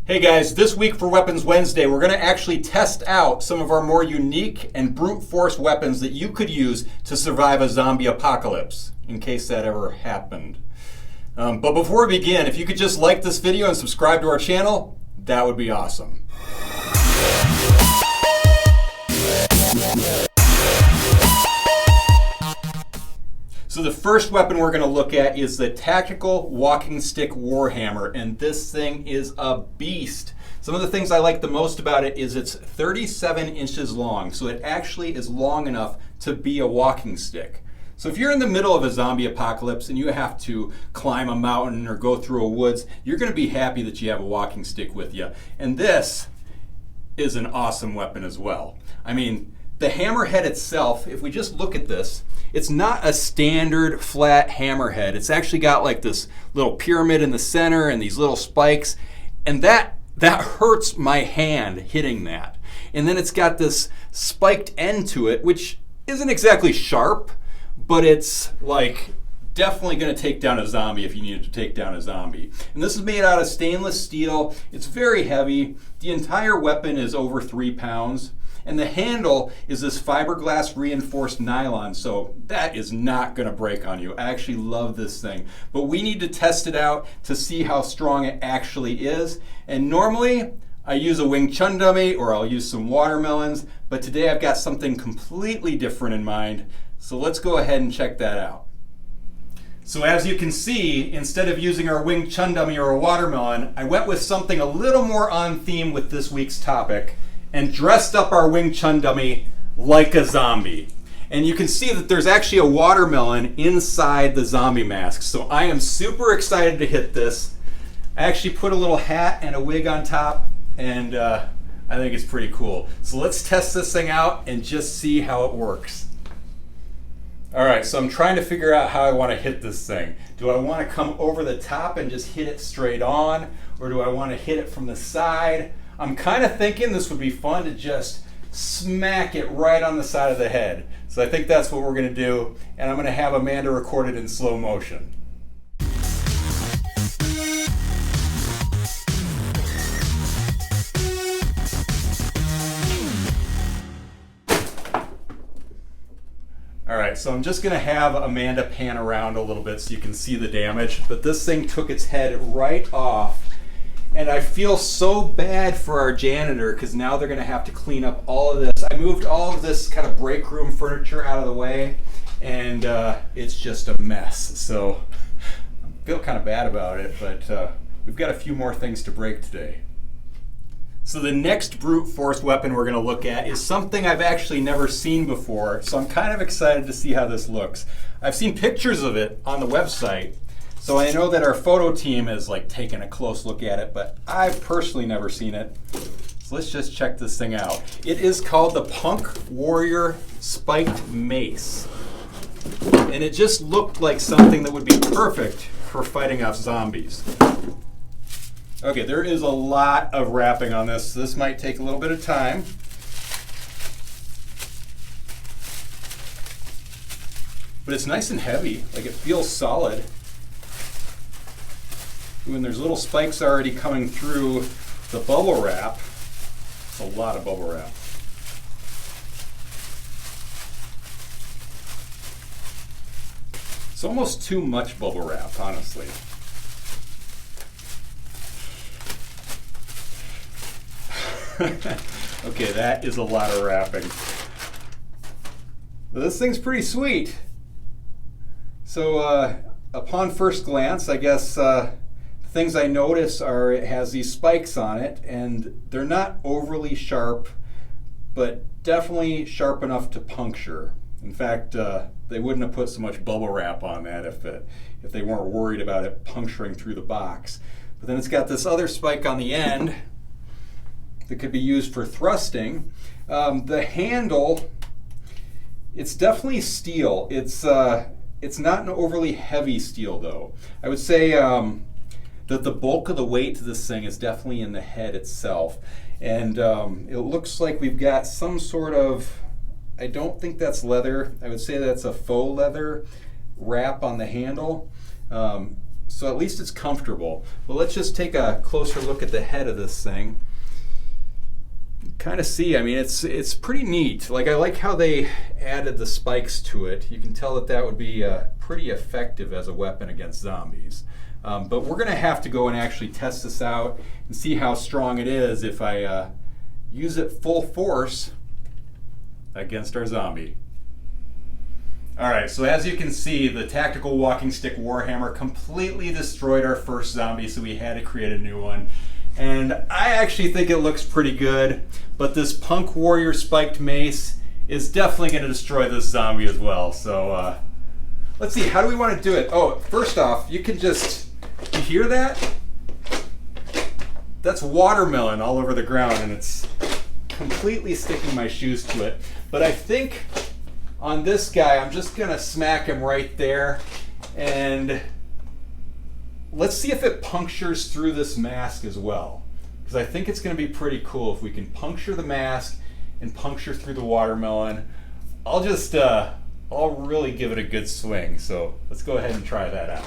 Hey guys, this week for Weapons Wednesday, we're going to actually test out some of our more unique and brute force weapons that you could use to survive a zombie apocalypse, in case that ever happened. But before we begin, if you could just like this video and subscribe to our channel, that would be awesome. So the first weapon we're going to look at is the Tactical Walking Stick Warhammer, and this thing is a beast. Some of the things I like the most about it is it's 37 inches long, so it actually is long enough to be a walking stick. So if you're in the middle of a zombie apocalypse and you have to climb a mountain or go through a woods, you're going to be happy that you have a walking stick with you. And this is an awesome weapon as well. I mean, the hammerhead itself, if we just look at this, it's not a standard flat hammerhead. It's actually got like this little pyramid in the center and these little spikes, and that hurts my hand hitting that. And then it's got this spiked end to it, which isn't exactly sharp, but it's like definitely going to take down a zombie if you needed to take down a zombie. And this is made out of stainless steel. It's very heavy. The entire weapon is over 3 pounds. And the handle is this fiberglass reinforced nylon, so that is not going to break on you. I actually love this thing. But we need to test it out to see how strong it actually is. And normally, I use a Wing Chun dummy or I'll use some watermelons, but today I've got something completely different in mind. So let's go ahead and check that out. So as you can see, instead of using our Wing Chun dummy or a watermelon, I went with something a little more on theme with this week's topic and dressed up our Wing Chun dummy like a zombie. And you can see that there's actually a watermelon inside the zombie mask. So I am super excited to hit this. I actually put a little hat and a wig on top, and I think it's pretty cool. So let's test this thing out and just see how it works. All right, so I'm trying to figure out how I want to hit this thing. Do I want to come over the top and just hit it straight on, or do I want to hit it from the side? I'm kind of thinking this would be fun to just smack it right on the side of the head. So I think that's what we're going to do, and I'm going to have Amanda record it in slow motion. All right, so I'm just going to have Amanda pan around a little bit so you can see the damage, but this thing took its head right off. And I feel so bad for our janitor because now they're going to have to clean up all of this. I moved all of this kind of break room furniture out of the way, and it's just a mess. So I feel kind of bad about it, but we've got a few more things to break today. So the next brute force weapon we're going to look at is something I've actually never seen before, so I'm kind of excited to see how this looks. I've seen pictures of it on the website, so I know that our photo team is like taking a close look at it, but I've personally never seen it. So let's just check this thing out. It is called the Punk Warrior Spiked Mace. And it just looked like something that would be perfect for fighting off zombies. Okay, there is a lot of wrapping on this. This might take a little bit of time. But it's nice and heavy, like it feels solid. When there's little spikes already coming through the bubble wrap, it's a lot of bubble wrap. It's almost too much bubble wrap, honestly. Okay, that is a lot of wrapping. But this thing's pretty sweet. So upon first glance, I guess things I notice are it has these spikes on it, and they're not overly sharp, but definitely sharp enough to puncture. In fact, they wouldn't have put so much bubble wrap on that if they weren't worried about it puncturing through the box. But then it's got this other spike on the end that could be used for thrusting. The handle, it's definitely steel. It's not an overly heavy steel though. I would say that the bulk of the weight to this thing is definitely in the head itself. And it looks like we've got some sort of, I don't think that's leather. I would say that's a faux leather wrap on the handle. So at least it's comfortable. But let's just take a closer look at the head of this thing. Kind of see, I mean, it's pretty neat. Like, I like how they added the spikes to it. You can tell that that would be pretty effective as a weapon against zombies. But we're going to have to go and actually test this out and see how strong it is if I use it full force against our zombie. All right, so as you can see, the tactical walking stick Warhammer completely destroyed our first zombie, so we had to create a new one. And I actually think it looks pretty good, but this Punk Warrior spiked mace is definitely going to destroy this zombie as well. So let's see, how do we want to do it? Oh, first off, you can just, you hear that? That's watermelon all over the ground, and it's completely sticking my shoes to it. But I think on this guy, I'm just going to smack him right there, and let's see if it punctures through this mask as well, because I think it's going to be pretty cool if we can puncture the mask and puncture through the watermelon. I'll really give it a good swing, so let's go ahead and try that out.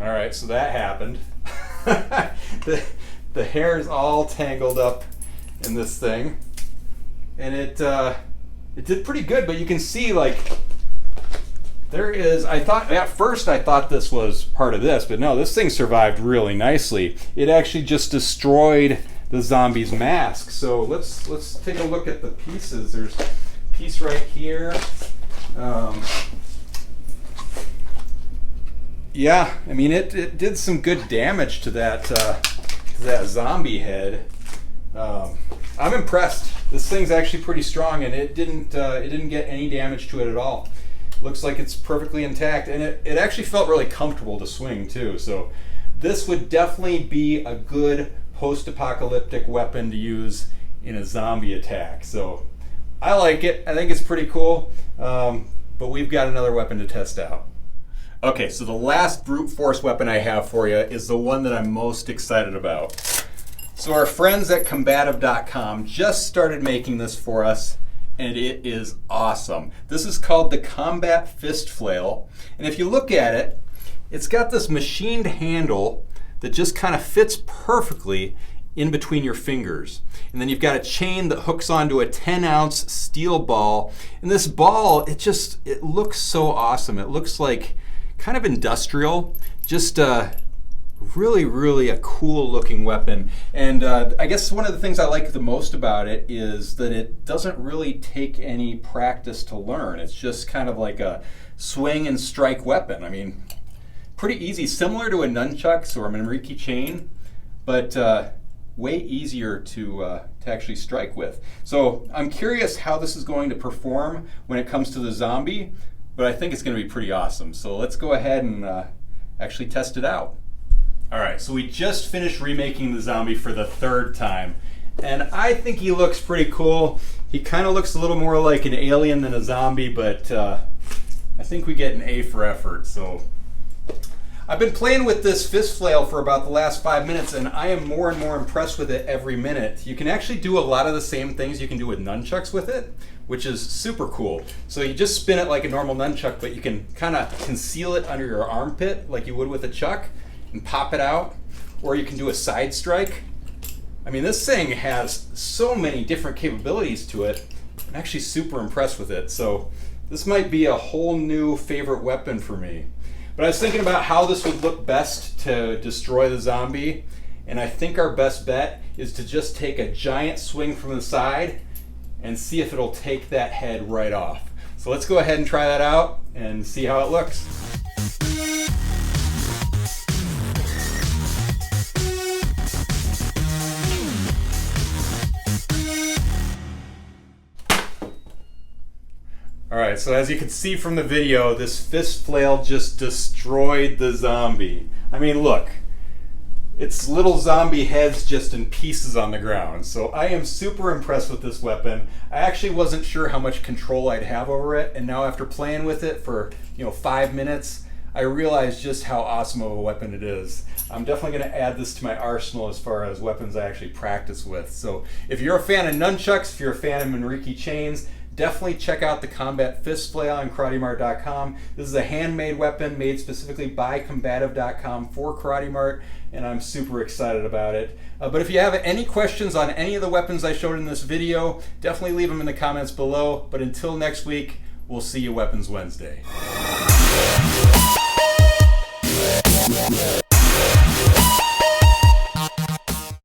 All right, so that happened. the hair is all tangled up in this thing, and it did pretty good. But you can see, like, there is. At first I thought this was part of this, but no, this thing survived really nicely. It actually just destroyed the zombie's mask. So let's take a look at the pieces. There's a piece right here. Yeah, I mean, it did some good damage to that zombie head. I'm impressed. This thing's actually pretty strong, and it didn't get any damage to it at all. Looks like it's perfectly intact, and it actually felt really comfortable to swing too. So this would definitely be a good post-apocalyptic weapon to use in a zombie attack. So I like it. I think it's pretty cool. But we've got another weapon to test out. Okay, so the last brute force weapon I have for you is the one that I'm most excited about. So our friends at combative.com just started making this for us, and it is awesome. This is called the Combat Fist Flail, and if you look at it, it's got this machined handle that just kind of fits perfectly in between your fingers. And then you've got a chain that hooks onto a 10-ounce steel ball, and this ball, it looks so awesome. It looks like kind of industrial, just really, really a cool looking weapon. And I guess one of the things I like the most about it is that it doesn't really take any practice to learn. It's just kind of like a swing and strike weapon. I mean, pretty easy, similar to a nunchucks or a Manriki chain, but way easier to actually strike with. So I'm curious how this is going to perform when it comes to the zombie, but I think it's going to be pretty awesome. So let's go ahead and actually test it out. All right, so we just finished remaking the zombie for the third time, and I think he looks pretty cool. He kind of looks a little more like an alien than a zombie, but I think we get an A for effort. So I've been playing with this fist flail for about the last 5 minutes, and I am more and more impressed with it every minute. You can actually do a lot of the same things you can do with nunchucks with it, which is super cool. So you just spin it like a normal nunchuck, but you can kind of conceal it under your armpit like you would with a chuck and pop it out, or you can do a side strike. I mean, this thing has so many different capabilities to it. I'm actually super impressed with it. So this might be a whole new favorite weapon for me. But I was thinking about how this would look best to destroy the zombie, and I think our best bet is to just take a giant swing from the side and see if it'll take that head right off. So let's go ahead and try that out and see how it looks. Alright, so as you can see from the video, this fist flail just destroyed the zombie. I mean, look, it's little zombie heads just in pieces on the ground. So I am super impressed with this weapon. I actually wasn't sure how much control I'd have over it, and now after playing with it for 5 minutes, I realize just how awesome of a weapon it is. I'm definitely going to add this to my arsenal as far as weapons I actually practice with. So if you're a fan of nunchucks, if you're a fan of Manriki chains, definitely check out the Combat Fist Flail on KarateMart.com. This is a handmade weapon made specifically by Combative.com for Karate Mart, and I'm super excited about it. But if you have any questions on any of the weapons I showed in this video, definitely leave them in the comments below. But until next week, we'll see you Weapons Wednesday.